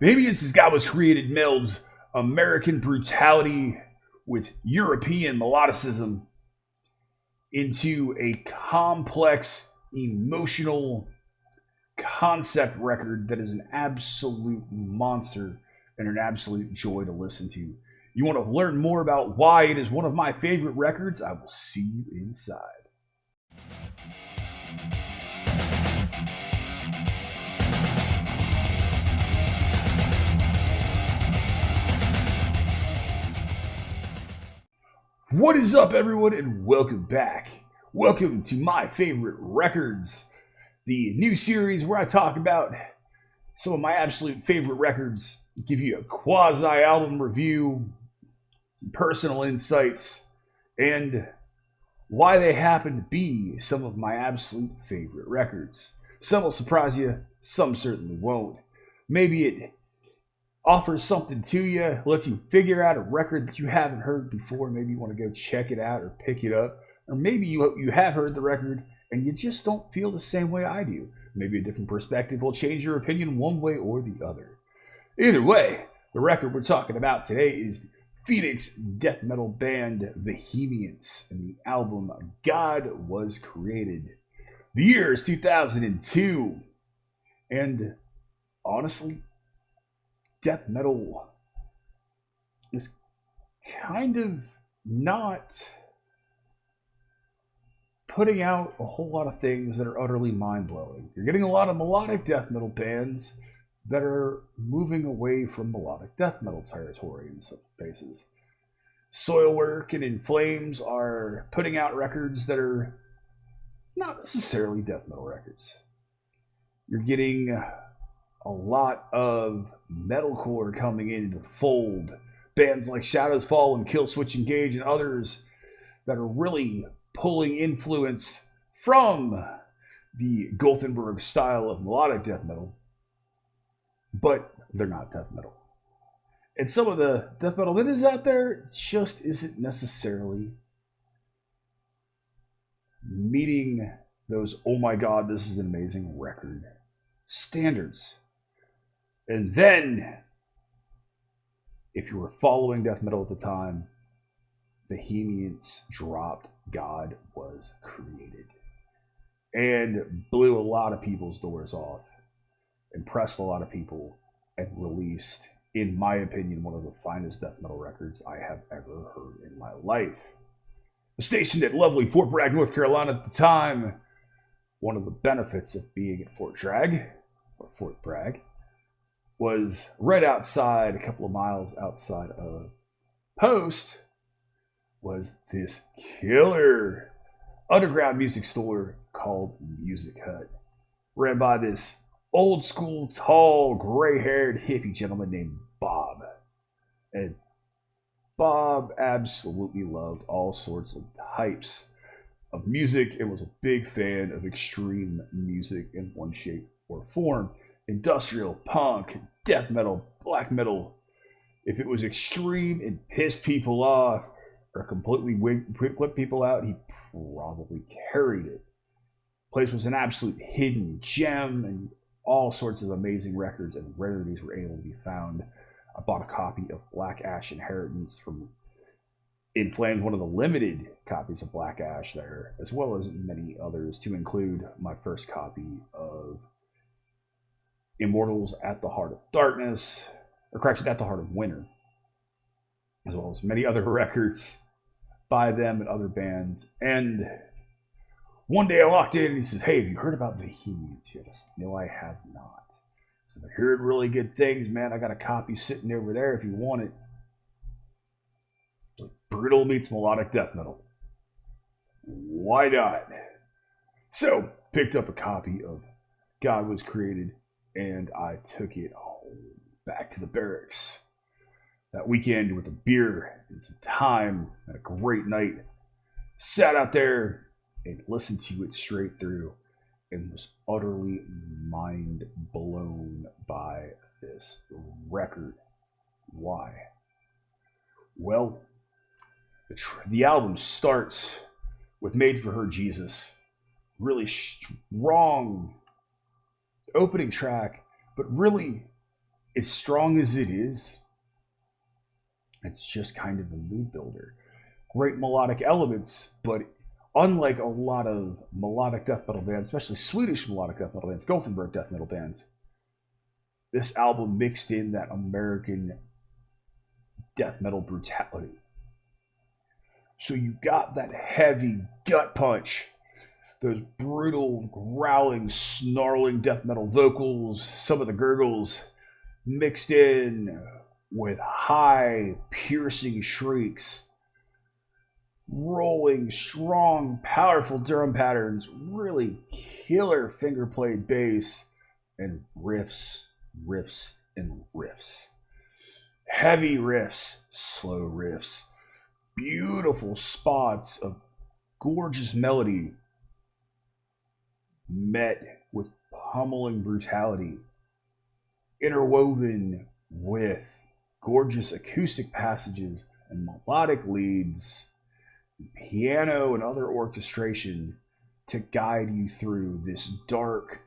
Vehemence God Was Created melds American brutality with European melodicism into a complex, emotional concept record that is an absolute monster and an absolute joy to listen to. You want to learn more about why it is one of my favorite records? I will see you inside. What is up, everyone, and welcome back. Welcome to My Favorite Records, the new series where I talk about some of my absolute favorite records, give you a quasi-album review, some personal insights, and why they happen to be some of my absolute favorite records. Some will surprise you, some certainly won't. Maybe it offers something to you, lets you figure out a record that you haven't heard before. Maybe you want to go check it out or pick it up. Or maybe you have heard the record and you just don't feel the same way I do. Maybe a different perspective will change your opinion one way or the other. Either way, the record we're talking about today is Phoenix death metal band Vehemence and the album God Was Created. The year is 2002. And honestly, death metal is kind of not putting out a whole lot of things that are utterly mind-blowing. You're getting a lot of melodic death metal bands that are moving away from melodic death metal territory in some places. Soilwork and In Flames are putting out records that are not necessarily death metal records. You're getting a lot of metalcore coming into the fold. Bands like Shadows Fall and Killswitch Engage and others that are really pulling influence from the Gothenburg style of melodic death metal, but they're not death metal. And some of the death metal that is out there just isn't necessarily meeting those, oh my god, this is an amazing record standards. And then, if you were following death metal at the time, Vehemence dropped God Was Created and blew a lot of people's doors off, impressed a lot of people, and released, in my opinion, one of the finest death metal records I have ever heard in my life. Stationed at lovely Fort Bragg, North Carolina at the time, one of the benefits of being at Fort Bragg, was right outside, a couple of miles outside of Post, was this killer underground music store called Music Hut, ran by this old school, tall, gray-haired hippie gentleman named Bob. And Bob absolutely loved all sorts of types of music and was a big fan of extreme music in one shape or form. Industrial, punk, death metal, black metal. If it was extreme and pissed people off or completely whipped people out, he probably carried it. The place was an absolute hidden gem, and all sorts of amazing records and rarities were able to be found. I bought a copy of Black Ash Inheritance from In Flames, one of the limited copies of Black Ash there, as well as many others, to include my first copy of Immortals at the Heart of Darkness, or correction, at the Heart of Winter, as well as many other records by them and other bands. And one day I walked in and he says, "Hey, have you heard about Vehemence yet?" I said, "No, I have not." I said, "I heard really good things, man. I got a copy sitting over there if you want it." Like, brutal meets melodic death metal. Why not? So, picked up a copy of God Was Created, and I took it home, back to the barracks. That weekend with a beer and some time and a great night. Sat out there and listened to it straight through and was utterly mind blown by this record. Why? Well, the album starts with Made for Her Jesus. Really strong opening track, but really as strong as it is, it's just kind of a mood builder. Great melodic elements, but unlike a lot of melodic death metal bands, especially Swedish melodic death metal bands, Gothenburg death metal bands, this album mixed in that American death metal brutality. So you got that heavy gut punch, those brutal, growling, snarling death metal vocals, some of the gurgles mixed in with high, piercing shrieks, rolling, strong, powerful drum patterns, really killer finger played bass, and riffs, riffs, and riffs. Heavy riffs, slow riffs, beautiful spots of gorgeous melody met with pummeling brutality, interwoven with gorgeous acoustic passages and melodic leads, piano and other orchestration to guide you through this dark,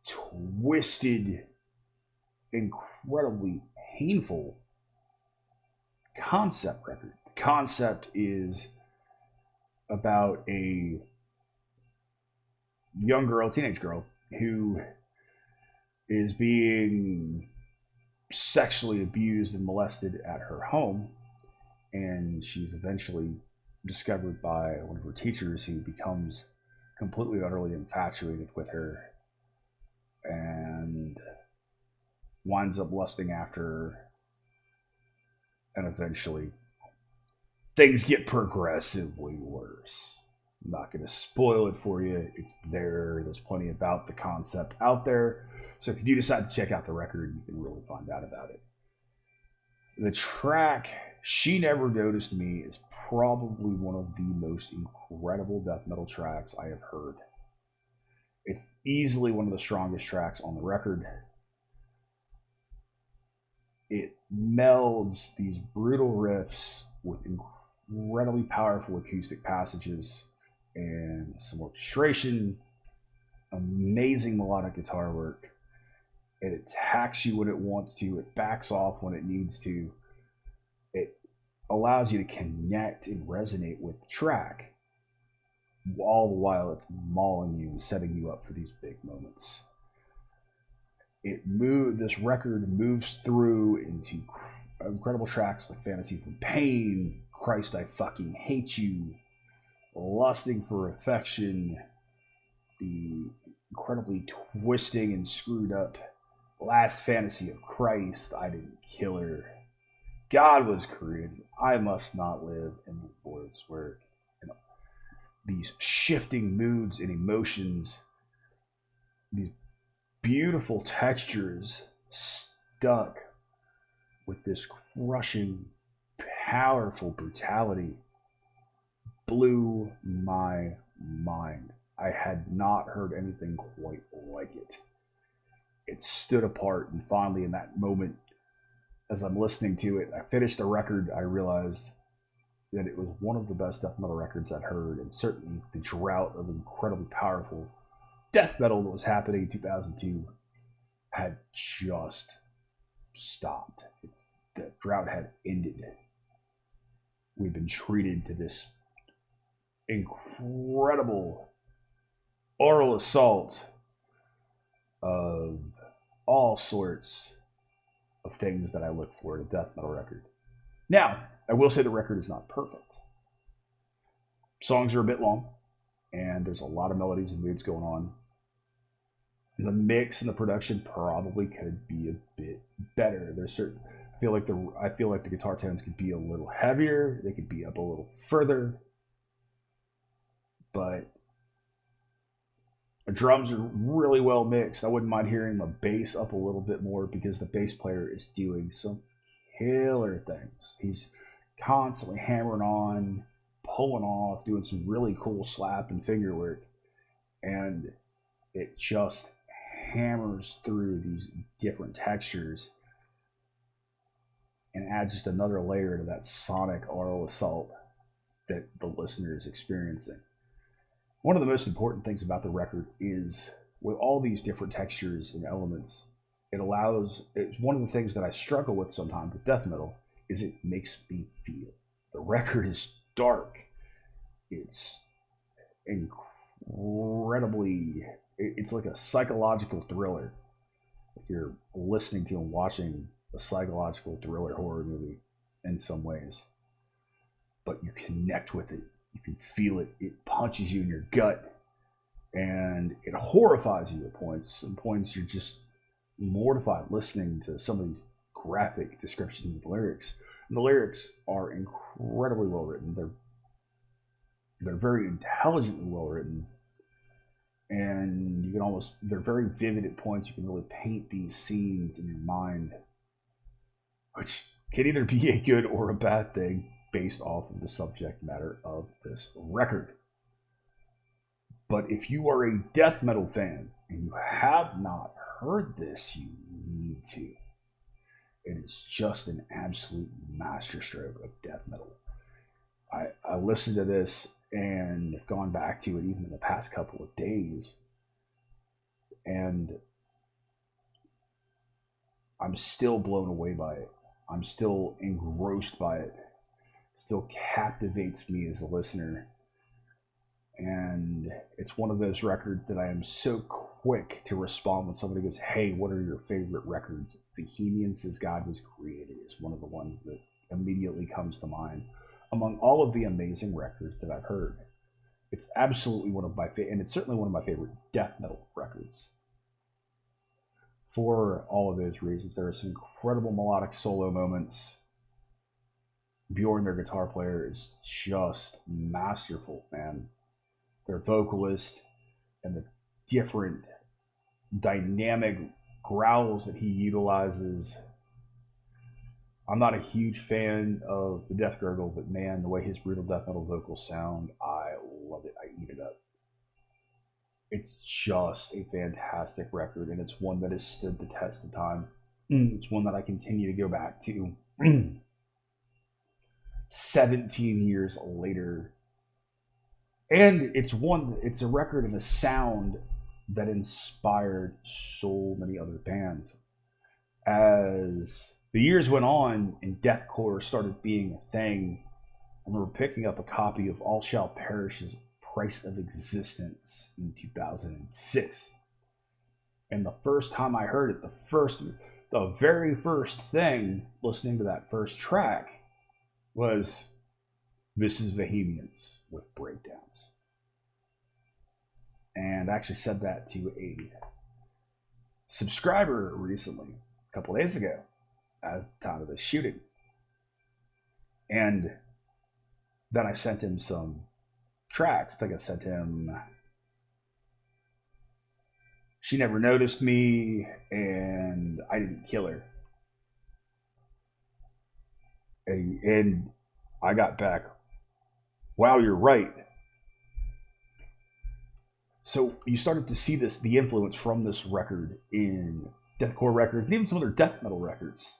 twisted, incredibly painful concept record. The concept is about a young girl, teenage girl, who is being sexually abused and molested at her home. And she's eventually discovered by one of her teachers, who becomes completely, utterly infatuated with her and winds up lusting after her. And eventually, things get progressively worse. I'm not going to spoil it for you. It's there. There's plenty about the concept out there. So if you do decide to check out the record, you can really find out about it. The track She Never Noticed Me is probably one of the most incredible death metal tracks I have heard. It's easily one of the strongest tracks on the record. It melds these brutal riffs with incredibly powerful acoustic passages and some orchestration, amazing melodic guitar work. It attacks you when it wants to, it backs off when it needs to. It allows you to connect and resonate with the track, all the while it's mauling you and setting you up for these big moments. This record moves through into incredible tracks like Fantasy from Pain, Christ I Fucking Hate You, Lusting for Affection, the incredibly twisting and screwed up Last Fantasy of Christ, I Didn't Kill Her, God Was Created, I Must Not Live, and the Lord's Work. And these shifting moods and emotions, these beautiful textures stuck with this crushing, powerful brutality blew my mind. I had not heard anything quite like it. It stood apart, and finally, in that moment, as I'm listening to it, I finished the record, I realized that it was one of the best death metal records I'd heard, and certainly the drought of incredibly powerful death metal that was happening in 2002 had just stopped. The drought had ended. We've been treated to this incredible oral assault of all sorts of things that I look for in a death metal record. Now, I will say the record is not perfect. Songs are a bit long, and there's a lot of melodies and moods going on. The mix and the production probably could be a bit better. I feel like the guitar tones could be a little heavier. They could be up a little further. But the drums are really well mixed. I wouldn't mind hearing the bass up a little bit more, because the bass player is doing some killer things. He's constantly hammering on, pulling off, doing some really cool slap and finger work. And it just hammers through these different textures and adds just another layer to that sonic oral assault that the listener is experiencing. One of the most important things about the record is, with all these different textures and elements, it's one of the things that I struggle with sometimes with death metal, is it makes me feel. The record is dark. It's incredibly, it's like a psychological thriller. You're listening to and watching a psychological thriller horror movie in some ways, but you connect with it. You can feel it. It punches you in your gut, and it horrifies you at points. Some points you're just mortified listening to some of these graphic descriptions of the lyrics. And the lyrics are incredibly well written. They're very intelligently well written, and you can almost, they're very vivid at points. You can really paint these scenes in your mind, which can either be a good or a bad thing based off of the subject matter of this record. But if you are a death metal fan and you have not heard this, you need to. It is just an absolute masterstroke of death metal. I listened to this and have gone back to it even in the past couple of days, and I'm still blown away by it. I'm still engrossed by it. It still captivates me as a listener. And it's one of those records that I am so quick to respond when somebody goes, hey, what are your favorite records? Vehemence God Was Created is one of the ones that immediately comes to mind among all of the amazing records that I've heard. It's absolutely one of my favorite, and it's certainly one of my favorite death metal records. For all of those reasons, there are some incredible melodic solo moments. Bjorn, their guitar player, is just masterful, man. Their vocalist and the different dynamic growls that he utilizes. I'm not a huge fan of the Death Gurgle, but man, the way his brutal death metal vocals sound, I love it. I eat it up. It's just a fantastic record, and it's one that has stood the test of time. It's one that I continue to go back to 17 years later. And it's a record and a sound that inspired so many other bands. As the years went on and deathcore started being a thing, I remember picking up a copy of All Shall Perish's Price of Existence in 2006. And the first time I heard it, the very first thing listening to that first track was, this is Vehemence with breakdowns. And I actually said that to a subscriber recently, a couple days ago, at the time of the shooting. And then I sent him some tracks. I think I sent him She Never Noticed Me and I Didn't Kill Her. And I got back, wow, you're right. So you started to see the influence from this record in deathcore records, and even some other death metal records.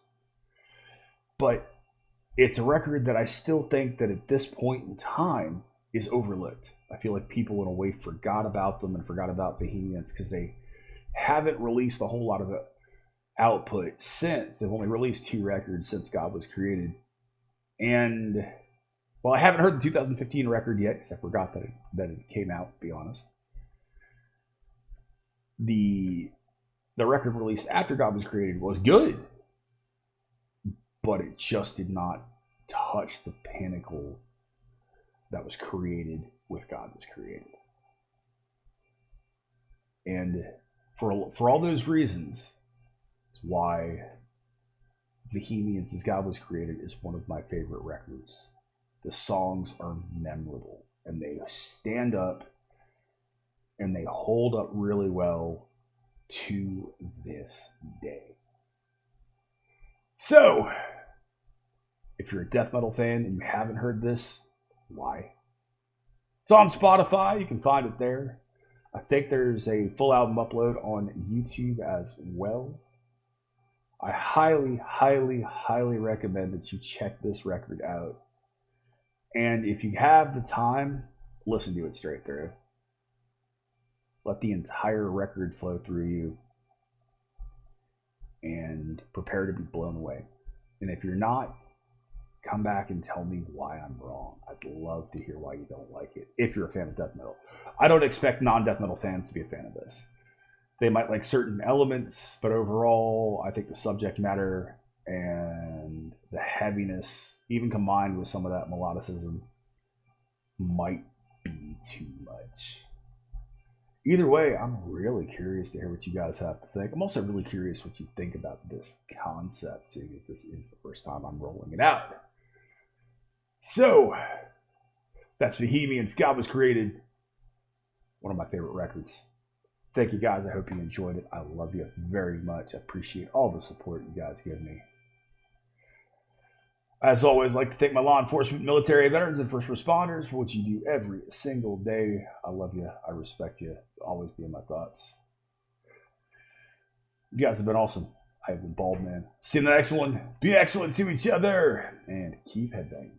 But it's a record that I still think that at this point in time is overlooked. I feel like people in a way forgot about them and forgot about Vehemence because they haven't released a whole lot of output since. They've only released 2 records since God Was Created. And, well, I haven't heard the 2015 record yet because I forgot that it came out, to be honest. The record released after God Was Created was good, but it just did not touch the pinnacle that was created with God Was Created. And for all those reasons, it's why Vehemence God Was Created is one of my favorite records. The songs are memorable, and they stand up, and they hold up really well to this day. So, if you're a death metal fan and you haven't heard this, why? It's on Spotify. You can find it there. I think there's a full album upload on YouTube as well. I highly, highly, highly recommend that you check this record out. And if you have the time, listen to it straight through. Let the entire record flow through you. and prepare to be blown away. And if you're not, come back and tell me why I'm wrong. I'd love to hear why you don't like it, if you're a fan of death metal. I don't expect non-death metal fans to be a fan of this. They might like certain elements, but overall, I think the subject matter and the heaviness, even combined with some of that melodicism, might be too much. Either way, I'm really curious to hear what you guys have to think. I'm also really curious what you think about this concept, too, if this is the first time I'm rolling it out. So, that's Vehemence God Was Created. One of my favorite records. Thank you guys. I hope you enjoyed it. I love you very much. I appreciate all the support you guys give me. As always, I'd like to thank my law enforcement, military veterans, and first responders for what you do every single day. I love you. I respect you. You'll always be in my thoughts. You guys have been awesome. I have been Baldman. See you in the next one. Be excellent to each other and keep headbanging.